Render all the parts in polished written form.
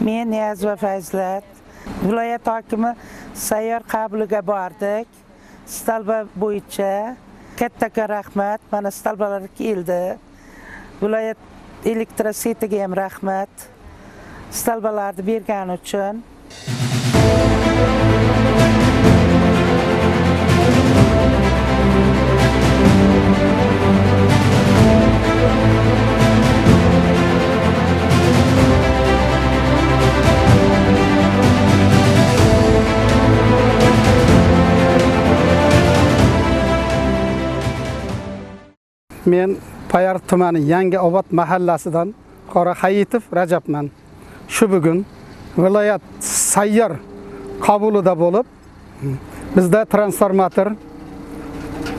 Men Niyaz va Fazlat viloyat hokimi sayyor qabuliga bordik. Istalba bo'yicha katta rahmat. Mana istalbalar keldi. Viloyat elektrosetiga ham rahmat. Istalbalarni bergani uchun. Men Payariq tumani Yangiobod mahallasidan Qora Hayitov Rajabman. Shu bugun viloyat sayyor qabulida bo'lib, bizda transformator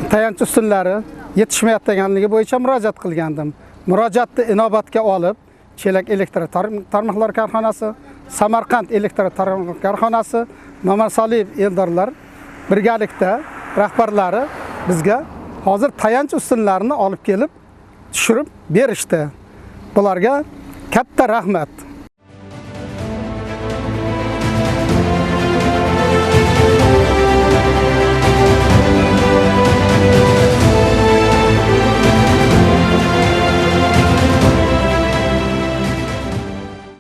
tayanch ustunlari yetishmayotganligi bo'yicha murojaat qilgandim. Murojaatni inobatga olib, Chelak elektr tarmoqlar korxonasi, Samarqand elektr tarmoq korxonasi, Mamarsoliyev Eldorlar birgalikda rahbarlari bizga hozir tayanch ustunlarini olib kelib tushirib berishdi. Bularga katta rahmat.